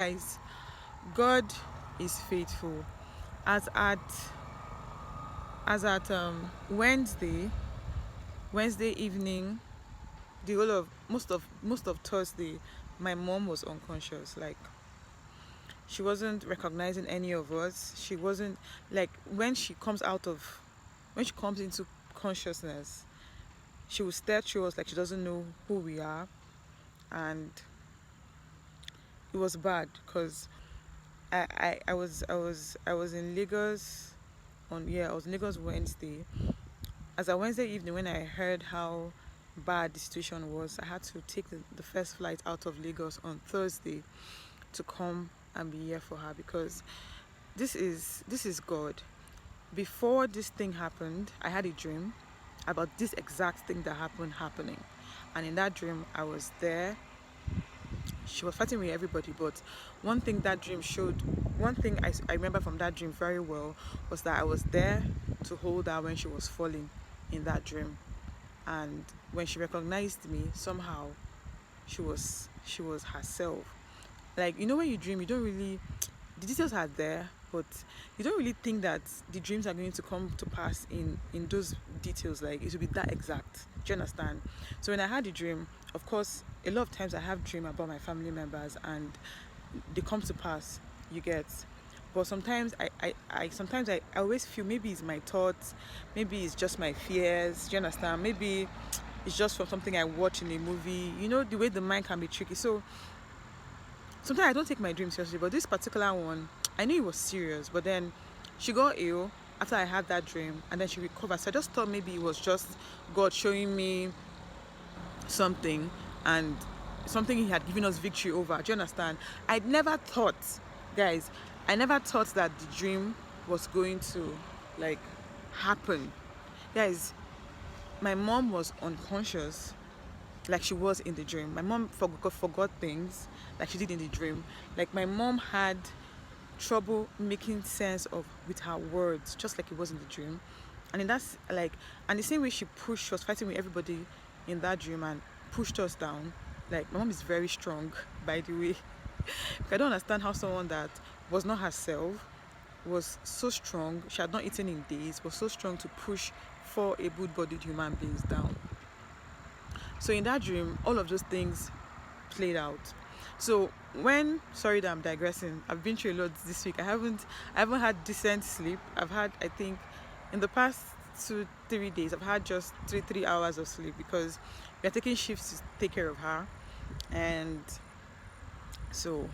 Guys, God is faithful. As at Wednesday evening, the whole of most of Thursday, my mom was unconscious. Like, she wasn't recognizing any of us. She wasn't, like, when she comes into consciousness, she will stare through us like she doesn't know who we are. And it was bad because I was in Lagos I was in Lagos Wednesday. As a Wednesday evening, when I heard how bad the situation was, I had to take the first flight out of Lagos on Thursday to come and be here for her, because this is God. Before this thing happened, I had a dream about this exact thing that happening, and in that dream, I was there. She was fighting with everybody, but one thing I remember from that dream very well was that I was there to hold her when she was falling in that dream. And when she recognized me, somehow she was herself. Like, when you dream, you don't really, the details are there, but you don't really think that the dreams are going to come to pass in those details. Like, it will be that exact. Do you understand? So when I had the dream, of course, a lot of times I have dream about my family members, and they come to pass. You get. But sometimes I always feel maybe it's my thoughts, maybe it's just my fears. Do you understand? Maybe it's just from something I watch in a movie. The way the mind can be tricky. So sometimes I don't take my dreams seriously, but this particular one, I knew it was serious. But then she got ill after I had that dream, and then she recovered. So I just thought maybe it was just God showing me something, and something He had given us victory over. Do you understand? I never thought, guys, I never thought that the dream was going to, like, happen. Guys, my mom was unconscious like she was in the dream. My mom forgot things like she did in the dream. Like, my mom had trouble making sense of with her words, just like it was in the dream. And in that's like, and the same way she was fighting with everybody in that dream and pushed us down. Like, my mom is very strong, by the way. I don't understand how someone that was not herself was so strong. She had not eaten in days, was so strong to push four able-bodied human beings down. So in that dream, all of those things played out. So sorry that I'm digressing. I've been through a lot this week. I haven't had decent sleep. I've had, I think, in the past 2 3 days, I've had just 3 hours of sleep, because we are taking shifts to take care of her. And so,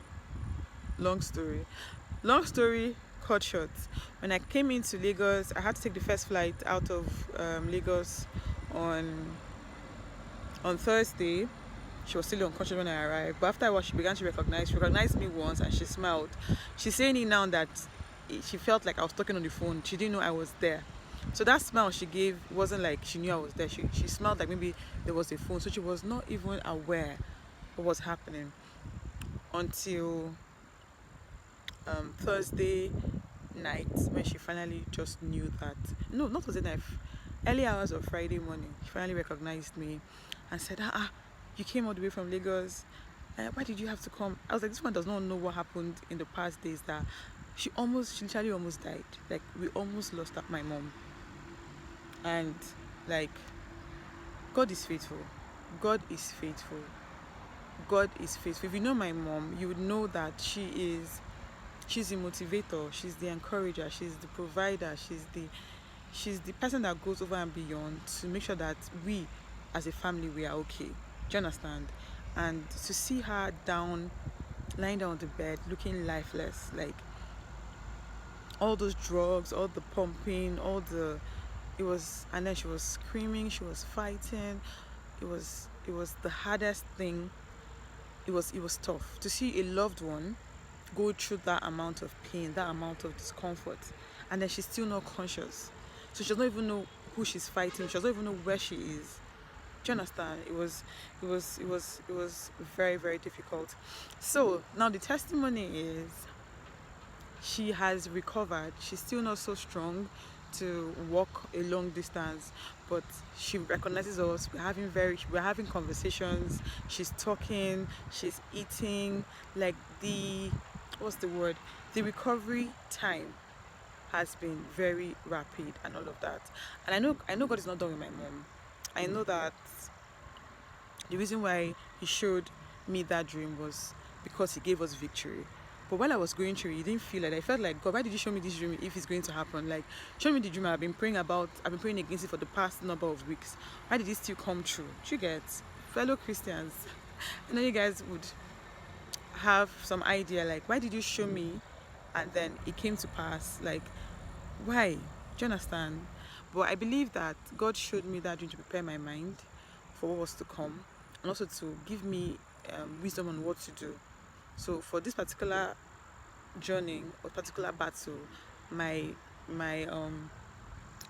long story. Long story cut short. When I came into Lagos, I had to take the first flight out of Lagos on Thursday. She was still unconscious when I arrived, but after a while she began to recognize. She recognized me once and she smiled. She's saying it now that she felt like I was talking on the phone. She didn't know I was there. So that smile she gave wasn't like she knew I was there. She smiled like maybe there was a phone. So she was not even aware of what was happening until Thursday night, when she finally just knew that. No, not Thursday night. Early hours of Friday morning, she finally recognized me and said, you came all the way from Lagos. Why did you have to come? I was like, this one does not know what happened in the past days, that she literally almost died. Like, we almost lost my mom. And, like, God is faithful. God is faithful. God is faithful. If you know my mom, you would know that she's the motivator, she's the encourager, she's the provider, she's the person that goes over and beyond to make sure that we as a family, we are okay. Do you understand? And to see her lying down on the bed looking lifeless, like, all those drugs, all the pumping, and then she was screaming, she was fighting. It was the hardest thing. It was tough to see a loved one go through that amount of pain, that amount of discomfort, and then she's still not conscious. So she doesn't even know who she's fighting. She doesn't even know where she is. Do you understand? It was very, very difficult. So now the testimony is she has recovered. She's still not so strong to walk a long distance, but she recognizes us. We're having conversations. She's talking. She's eating. Like the what's the word? The recovery time has been very rapid and all of that. And I know God is not done with my mom. I know that the reason why He showed me that dream was because He gave us victory. But while I was going through it, didn't feel it. I felt like, God, why did you show me this dream if it's going to happen? Like, show me the dream I've been praying about, I've been praying against it for the past number of weeks. Why did it still come true? Do you get? Fellow Christians, I know you guys would have some idea, like, why did you show me and then it came to pass? Like, why? Do you understand? But I believe that God showed me that dream to prepare my mind for what was to come, and also to give me wisdom on what to do. So for this particular journey or particular battle, my my um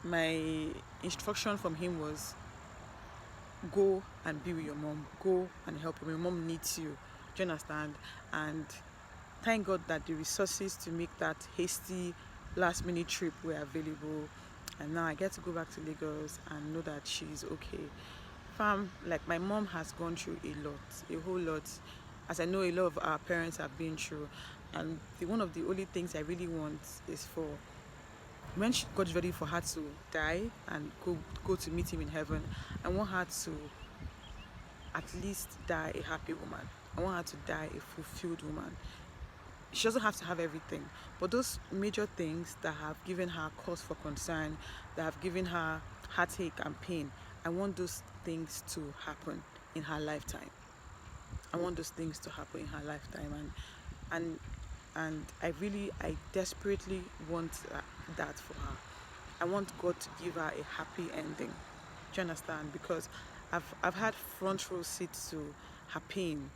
my instruction from Him was, go and be with your mom, go and help her. Your mom needs you. Do you understand? And thank God that the resources to make that hasty last minute trip were available, and now I get to go back to Lagos and know that she's okay. Fam, like, my mom has gone through a whole lot, as I know a lot of our parents have been through. And one of the only things I really want is for when she got ready for her to die and go to meet Him in heaven, I want her to at least die a happy woman. I want her to die a fulfilled woman. She doesn't have to have everything, but those major things that have given her cause for concern, that have given her heartache and pain, I want those things to happen in her lifetime. I want those things to happen in her lifetime, and I desperately want that for her. I want God to give her a happy ending. Do you understand? Because I've had front row seats to her pain,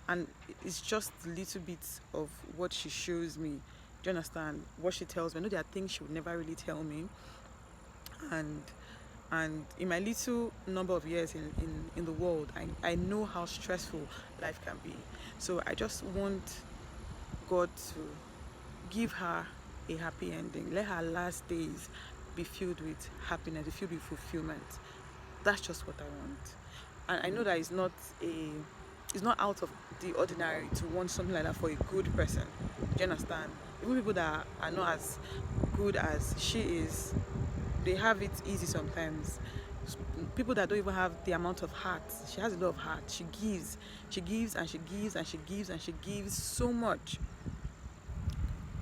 and it's just little bits of what she shows me. Do you understand? What she tells me. I know there are things she would never really tell me, and in my little number of years in the world, I know how stressful life can be. So I just want God to give her a happy ending. Let her last days be filled with happiness, be filled with fulfillment. That's just what I want. And I know that it's not out of the ordinary to want something like that for a good person. Do you understand? Even people that are not as good as she is, they have it easy sometimes. People that don't even have the amount of heart, she has a lot of heart. She gives and she gives and she gives and she gives so much.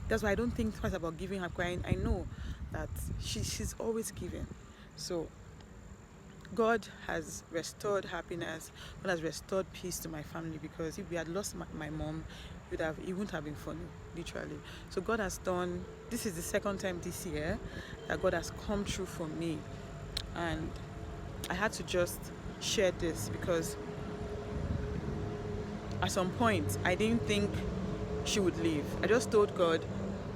That's why I don't think twice about giving her crying. I know that she's always giving. So God has restored happiness. God has restored peace to my family, because if we had lost my mom, it wouldn't have been funny, literally. So God has done. This is the second time this year that God has come true for me, and I had to just share this because at some point I didn't think she would leave. I just told God,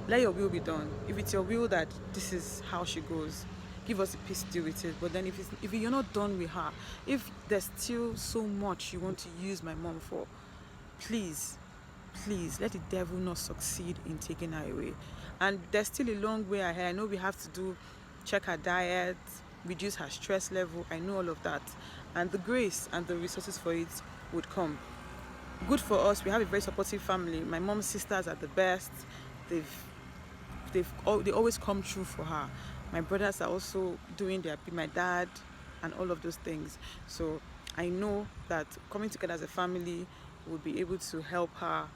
let your will be done. If it's your will that this is how she goes, give us the peace to deal with it. But then if you're not done with her, if there's still so much you want to use my mom for, please let the devil not succeed in taking her away. And there's still a long way ahead. I know we have to check her diet, reduce her stress level. I know all of that, and the grace and the resources for it would come. Good for us, we have a very supportive family. My mom's sisters are the best. They always come true for her. My brothers are also doing their bit, my dad, and all of those things. So I know that coming together as a family will be able to help her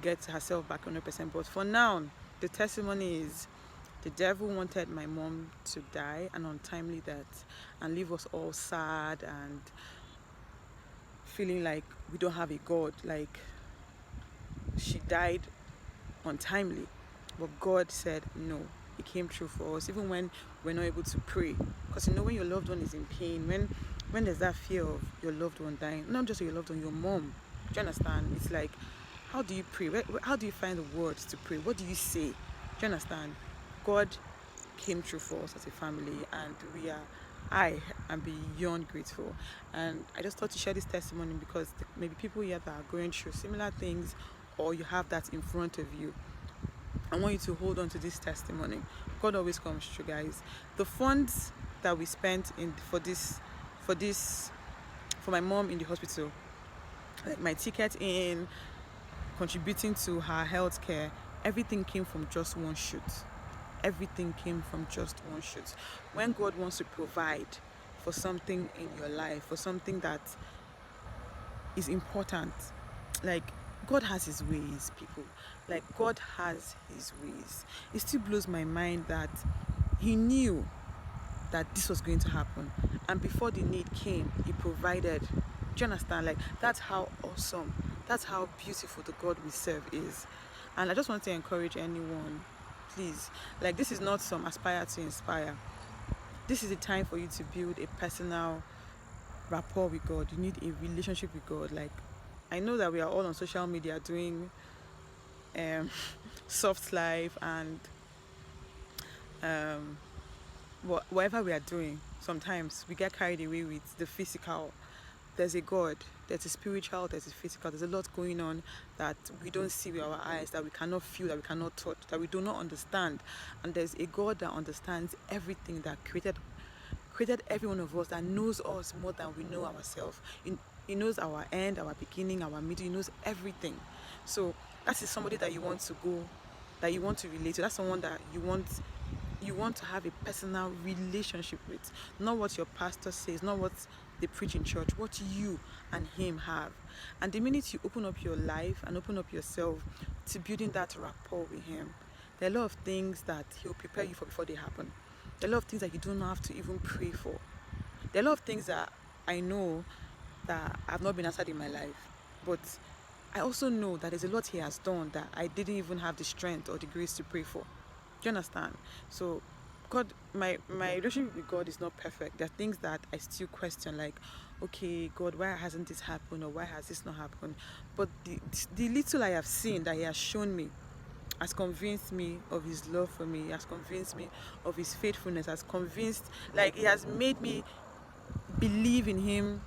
get herself back 100%. But for now, the testimony is the devil wanted my mom to die an untimely death and leave us all sad and feeling like we don't have a God, like she died untimely. But God said no. It came true for us, even when we're not able to pray. Because when your loved one is in pain, when there's that fear of your loved one dying, not just your loved one, your mom. Do you understand? It's like, how do you pray? How do you find the words to pray? What do you say? Do you understand? God came true for us as a family, and I am beyond grateful. And I just thought to share this testimony because maybe people here that are going through similar things, or you have that in front of you. I want you to hold on to this testimony. God always comes through, guys. The funds that we spent for this for my mom in the hospital, like my ticket in, contributing to her health care, everything came from just one shoot. Everything came from just one shoot. When God wants to provide for something in your life, for something that is important, like, God has his ways, people. Like, God has his ways. It still blows my mind that he knew that this was going to happen, and before the need came, he provided. Do you understand? Like, that's how awesome, that's how beautiful the God we serve is. And I just want to encourage anyone, please, like, this is not some aspire to inspire. This is the time for you to build a personal rapport with God. You need a relationship with God. Like, I know that we are all on social media doing soft life and whatever we are doing. Sometimes we get carried away with the physical. There's a God, there's a spiritual, there's a physical. There's a lot going on that we don't see with our eyes, that we cannot feel, that we cannot touch, that we do not understand. And there's a God that understands everything, that created every one of us, that knows us more than we know ourselves. He knows our end, our beginning, our middle. He knows everything. So that is somebody that you want to go, that you want to relate to. That's someone that you want to have a personal relationship with. Not what your pastor says, not what they preach in church, what you and him have. And the minute you open up your life and open up yourself to building that rapport with him, there are a lot of things that he'll prepare you for before they happen. There are a lot of things that you don't have to even pray for. There are a lot of things that I know that have not been answered in my life. But I also know that there's a lot he has done that I didn't even have the strength or the grace to pray for. Do you understand? So God, my relationship with God is not perfect. There are things that I still question, like, okay, God, why hasn't this happened, or why has this not happened? But the little I have seen that he has shown me has convinced me of his love for me, has convinced me of his faithfulness, has convinced, like, he has made me believe in him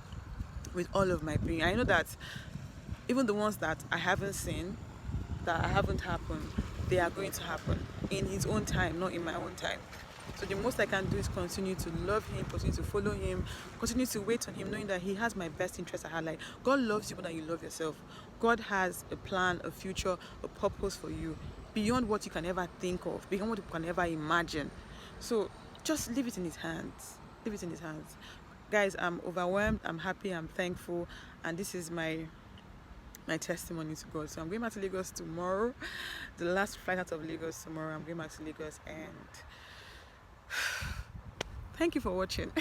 with all of my being. I know that even the ones that I haven't seen, that haven't happened, they are going to happen in his own time, not in my own time. So the most I can do is continue to love him, continue to follow him, continue to wait on him, knowing that he has my best interest at heart. Like, God loves you more than you love yourself. God has a plan, a future, a purpose for you beyond what you can ever think of, beyond what you can ever imagine. So just leave it in his hands. Leave it in his hands. Guys, I'm overwhelmed, I'm happy, I'm thankful, and this is my testimony to God. So I'm going back to Lagos tomorrow, the last flight out of Lagos tomorrow. I'm going back to Lagos, and thank you for watching.